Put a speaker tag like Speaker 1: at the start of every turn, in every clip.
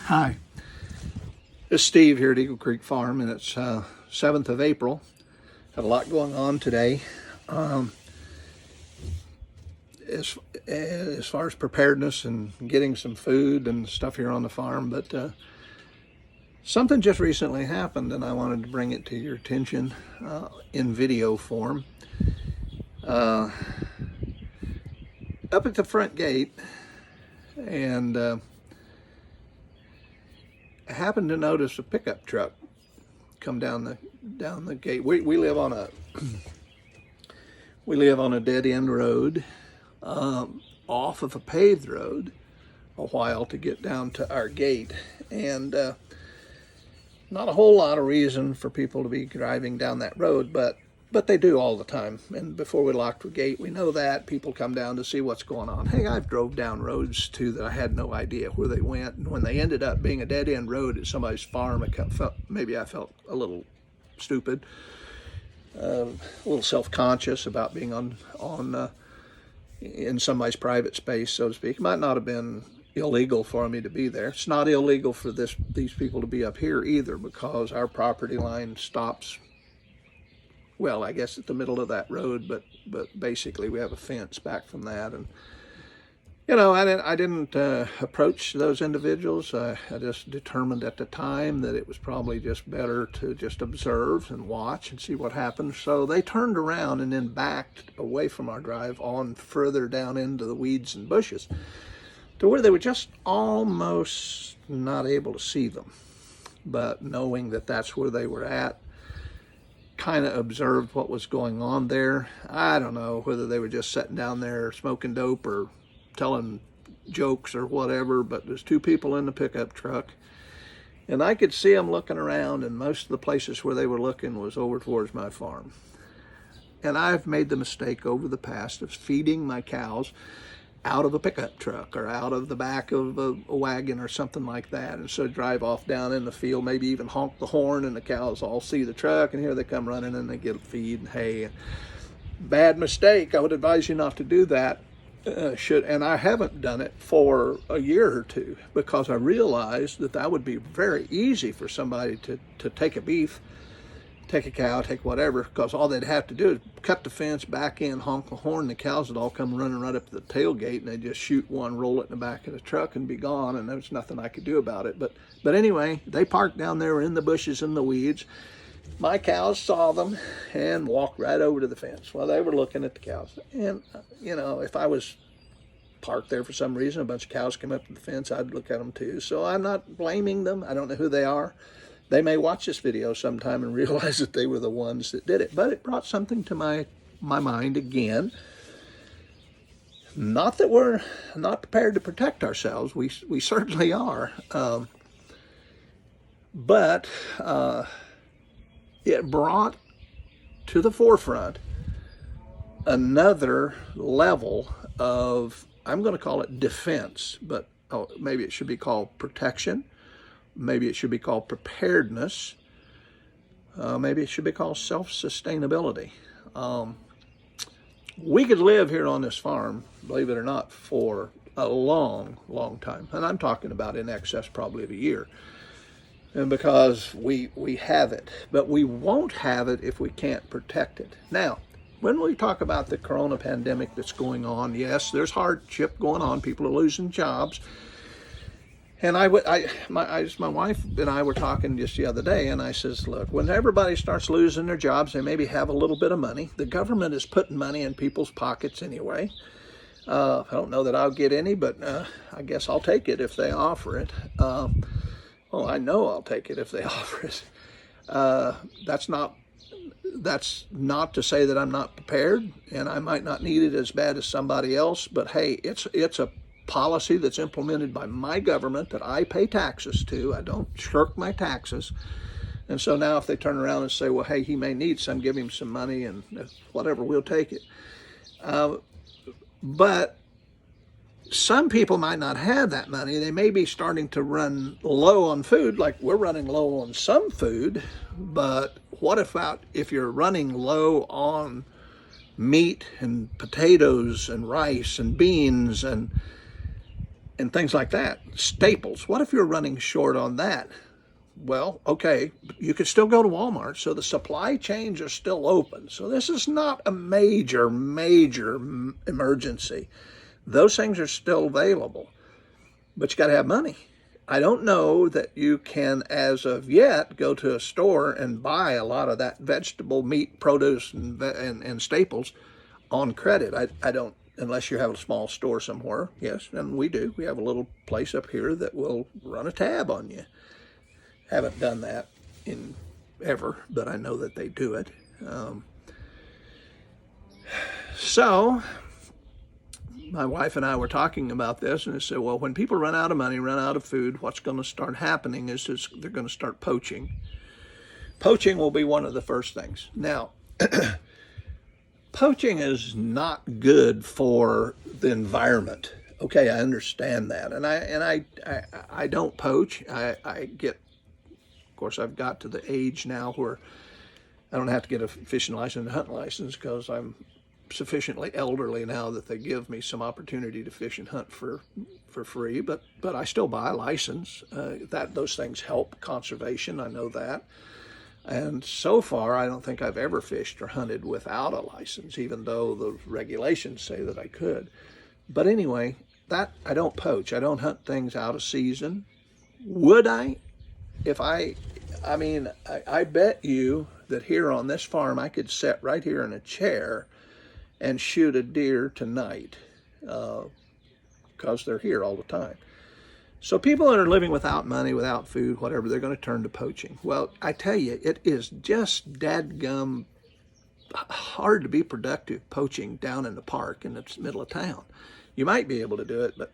Speaker 1: Hi, it's Steve here at Eagle Creek Farm, and it's 7th of April. Got a lot going on today. As far as preparedness and getting some food and stuff here on the farm, but something just recently happened, and I wanted to bring it to your attention in video form. Up at the front gate, and I happened to notice a pickup truck come down the gate. We live on a dead end road, off of a paved road, a while to get down to our gate, and not a whole lot of reason for people to be driving down that road, but they do all the time. And before we locked the gate, we know that people come down to see what's going on. Hey, I've drove down roads too that I had no idea where they went, and when they ended up being a dead end road at somebody's farm, maybe I felt a little stupid, a little self-conscious about being in somebody's private space, so to speak. It might not have been illegal for me to be there. It's not illegal for these people to be up here either, because our property line stops, well, I guess at the middle of that road, but basically we have a fence back from that. And you know, I didn't approach those individuals. I just determined at the time that it was probably just better to just observe and watch and see what happens. So they turned around and then backed away from our drive on further down into the weeds and bushes, to where they were just almost not able to see them. But knowing that that's where they were at, kind of observed what was going on there. I don't know whether they were just sitting down there smoking dope or telling jokes or whatever, but there's two people in the pickup truck, and I could see them looking around, and most of the places where they were looking was over towards my farm. And I've made the mistake over the past of feeding my cows out of a pickup truck or out of the back of a wagon or something like that, and so drive off down in the field, maybe even honk the horn, and the cows all see the truck, and here they come running, and they get feed and hay. Bad mistake. I would advise you not to do that. And I haven't done it for a year or two, because I realized that would be very easy for somebody to take a beef, take a cow, take whatever, because all they'd have to do is cut the fence, back in, honk the horn, the cows would all come running right up to the tailgate, and they'd just shoot one, roll it in the back of the truck, and be gone, and there's nothing I could do about it. But anyway, they parked down there in the bushes and the weeds. My cows saw them and walked right over to the fence while they were looking at the cows. And, you know, if I was parked there for some reason, a bunch of cows came up to the fence, I'd look at them too. So I'm not blaming them. I don't know who they are. They may watch this video sometime and realize that they were the ones that did it. But it brought something to my mind again. Not that we're not prepared to protect ourselves. We certainly are. But it brought to the forefront another level of, I'm going to call it defense, but maybe it should be called protection. Maybe it should be called preparedness. Maybe it should be called self-sustainability. We could live here on this farm, believe it or not, for a long, long time. And I'm talking about in excess probably of a year. And because we have it, but we won't have it if we can't protect it. Now, when we talk about the corona pandemic that's going on, yes, there's hardship going on. People are losing jobs. And my wife and I were talking just the other day, and I says, look, when everybody starts losing their jobs, they maybe have a little bit of money. The government is putting money in people's pockets anyway. I don't know that I'll get any, but I guess I'll take it if they offer it. Well, I know I'll take it if they offer it. That's not to say that I'm not prepared, and I might not need it as bad as somebody else, but hey, it's a policy that's implemented by my government that I pay taxes to. I don't shirk my taxes. And so now if they turn around and say, well, hey, he may need some, give him some money, and whatever, we'll take it. But some people might not have that money. They may be starting to run low on food, like we're running low on some food, but what if you're running low on meat and potatoes and rice and beans, and and things like that. Staples. What if you're running short on that? Well, okay, you could still go to Walmart, so the supply chains are still open. So this is not a major emergency. Those things are still available, but you got to have money. I don't know that you can, as of yet, go to a store and buy a lot of that vegetable, meat, produce, and staples on credit. I don't, unless you have a small store somewhere. Yes, and we do. We have a little place up here that will run a tab on you. Haven't done that in ever, but I know that they do it. So my wife and I were talking about this, and I said, well, when people run out of money, run out of food, what's going to start happening is they're going to start poaching. Poaching will be one of the first things. Now, poaching is not good for the environment. Okay, I understand that, and I don't poach. I get, of course, I've got to the age now where I don't have to get a fishing license and hunting license because I'm sufficiently elderly now that they give me some opportunity to fish and hunt for free. But I still buy a license. Those things help conservation. I know that. And so far, I don't think I've ever fished or hunted without a license, even though the regulations say that I could. But anyway, that I don't poach. I don't hunt things out of season. Would I? If I bet you that here on this farm, I could sit right here in a chair and shoot a deer tonight because they're here all the time. So people that are living without money, without food, whatever, they're going to turn to poaching. Well, I tell you, it is just dadgum hard to be productive poaching down in the park in the middle of town. You might be able to do it, but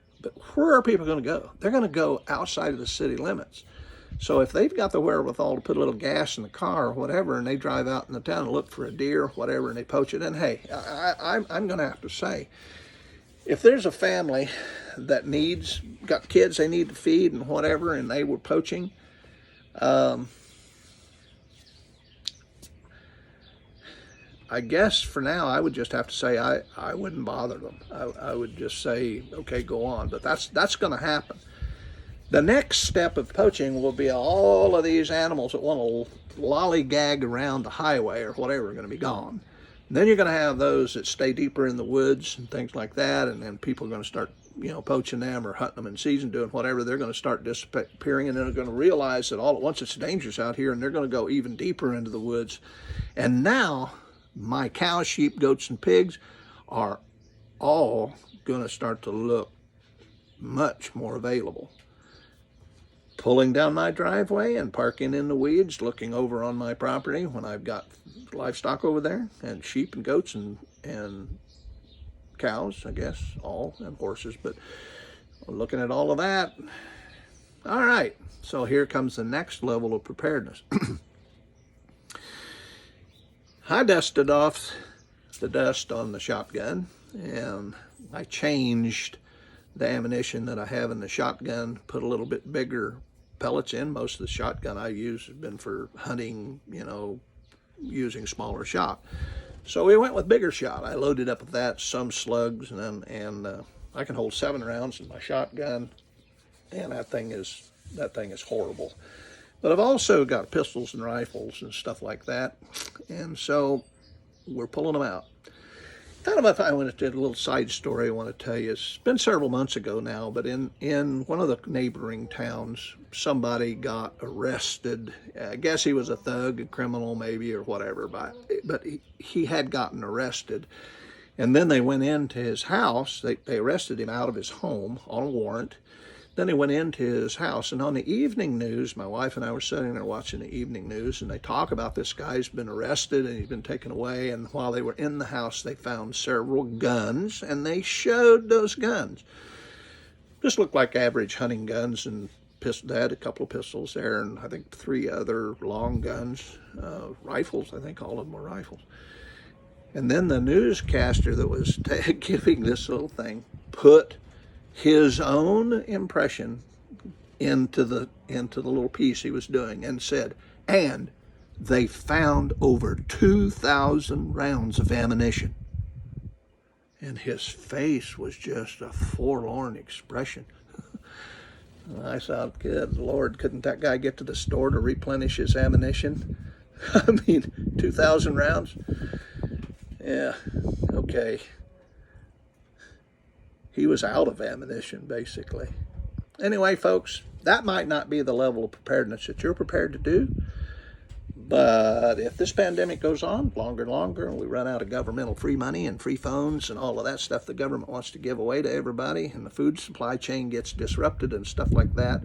Speaker 1: where are people going to go? They're going to go outside of the city limits. So if they've got the wherewithal to put a little gas in the car or whatever, and they drive out in the town and look for a deer or whatever, and they poach it, then hey, I'm going to have to say, if there's a family that got kids they need to feed and whatever, and they were poaching, I guess for now I would just have to say I wouldn't bother them. I would just say, okay, go on. But that's going to happen. The next step of poaching will be all of these animals that want to lollygag around the highway or whatever are going to be gone. And then you're going to have those that stay deeper in the woods and things like that, and then people are going to start, poaching them or hunting them in season, doing whatever. They're going to start disappearing, and then they're going to realize that all at once it's dangerous out here, and they're going to go even deeper into the woods. And now my cows, sheep, goats, and pigs are all going to start to look much more available. Pulling down my driveway and parking in the weeds, looking over on my property when I've got livestock over there, and sheep and goats and cows, I guess, all, and horses, but looking at all of that. All right, so here comes the next level of preparedness. I dusted off the dust on the shotgun, and I changed the ammunition that I have in the shotgun, put a little bit bigger pellets in. Most of the shotgun I use has been for hunting, using smaller shot. So we went with bigger shot. I loaded up with that, some slugs, and I can hold 7 rounds in my shotgun, and that thing is horrible. But I've also got pistols and rifles and stuff like that, and so we're pulling them out. I want to do a little side story I want to tell you. It's been several months ago now, but in one of the neighboring towns, somebody got arrested. I guess he was a thug, a criminal maybe, or whatever, but he had gotten arrested. And then they went into his house. They arrested him out of his home on a warrant. Then they went into his house, and on the evening news, my wife and I were sitting there watching the evening news, and they talk about this guy's been arrested and he's been taken away, and while they were in the house, they found several guns, and they showed those guns. Just looked like average hunting guns, and they had a couple of pistols there, and I think 3 other long guns, rifles, I think all of them were rifles. And then the newscaster that was giving this little thing put his own impression into the little piece he was doing and said, and they found over 2,000 rounds of ammunition. And his face was just a forlorn expression. I thought, good Lord, couldn't that guy get to the store to replenish his ammunition? I mean, 2,000 rounds? Yeah, okay. He was out of ammunition, basically. Anyway, folks, that might not be the level of preparedness that you're prepared to do. But if this pandemic goes on longer and longer, and we run out of governmental free money and free phones and all of that stuff the government wants to give away to everybody, and the food supply chain gets disrupted and stuff like that,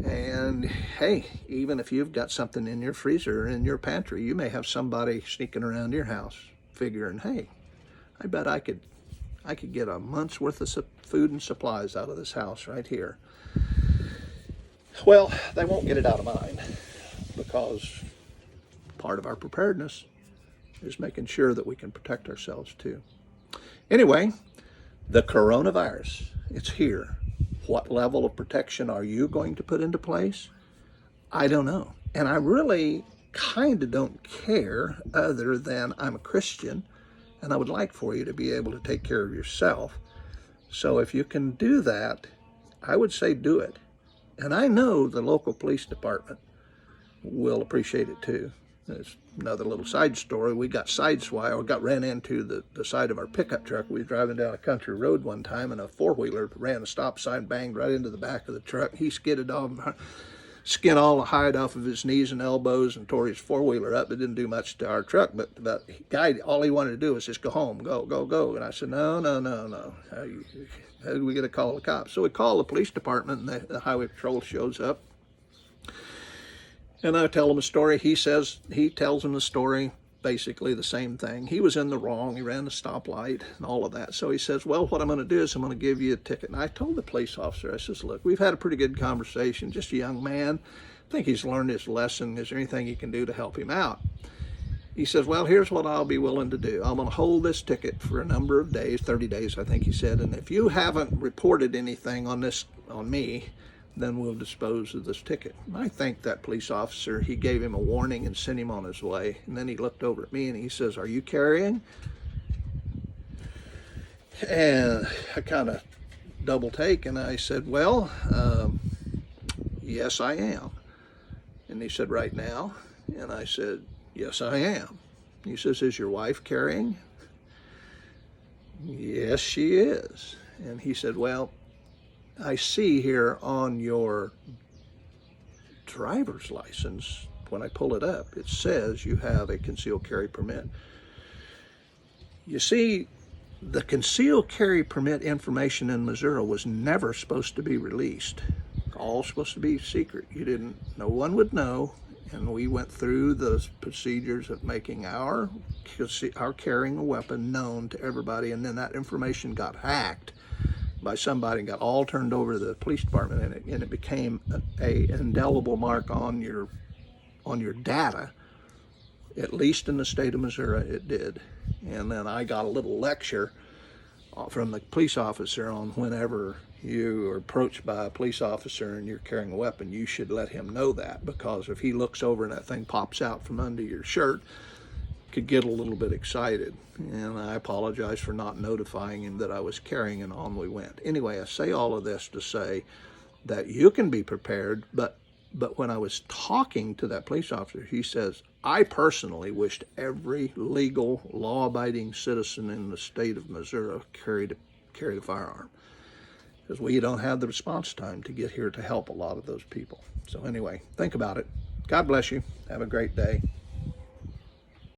Speaker 1: and hey, even if you've got something in your freezer or in your pantry, you may have somebody sneaking around your house figuring, hey, I bet I could get a month's worth of food and supplies out of this house right here. Well, they won't get it out of mine, because part of our preparedness is making sure that we can protect ourselves too. Anyway, the coronavirus, it's here. What level of protection are you going to put into place? I don't know. And I really kind of don't care, other than I'm a Christian and I would like for you to be able to take care of yourself. So if you can do that, I would say do it. And I know the local police department will appreciate it too. There's another little side story. We got sideswiped, or got ran into the side of our pickup truck. We were driving down a country road one time, and a four-wheeler ran a stop sign, banged right into the back of the truck. He skidded off, skinned all the hide off of his knees and elbows, and tore his four-wheeler up. It didn't do much to our truck, but the guy, all he wanted to do was just go home, go, go, go. And I said, no. How do we get a call the cops? So we call the police department, and the highway patrol shows up. And I tell him a story. He tells him the story, basically the same thing. He was in the wrong. He ran the stoplight and all of that. So he says, well, what I'm going to do is I'm going to give you a ticket. And I told the police officer, I says, look, we've had a pretty good conversation. Just a young man. I think he's learned his lesson. Is there anything you can do to help him out? He says, well, here's what I'll be willing to do. I'm going to hold this ticket for a number of days, 30 days, I think he said. And if you haven't reported anything on me, then we'll dispose of this ticket. I thanked that police officer. He gave him a warning and sent him on his way. And then he looked over at me and he says, are you carrying? And I kind of double take, and I said, well, yes, I am. And he said, right now? And I said, yes, I am. He says, is your wife carrying? Yes, she is. And he said, well, I see here on your driver's license, when I pull it up, it says you have a concealed carry permit. You see, the concealed carry permit information in Missouri was never supposed to be released. All supposed to be secret. No one would know. And we went through the procedures of making our carrying a weapon known to everybody, and then that information got hacked by somebody and got all turned over to the police department, and it became a indelible mark on your data. At least in the state of Missouri, it did. And then I got a little lecture from the police officer on whenever you are approached by a police officer and you're carrying a weapon, you should let him know that, because if he looks over and that thing pops out from under your shirt, could get a little bit excited. And I apologize for not notifying him that I was carrying, and on we went. Anyway, I say all of this to say that you can be prepared, but when I was talking to that police officer, he says, I personally wished every legal, law-abiding citizen in the state of Missouri carried a firearm, because we don't have the response time to get here to help a lot of those people. So anyway, think about it. God bless you. Have a great day.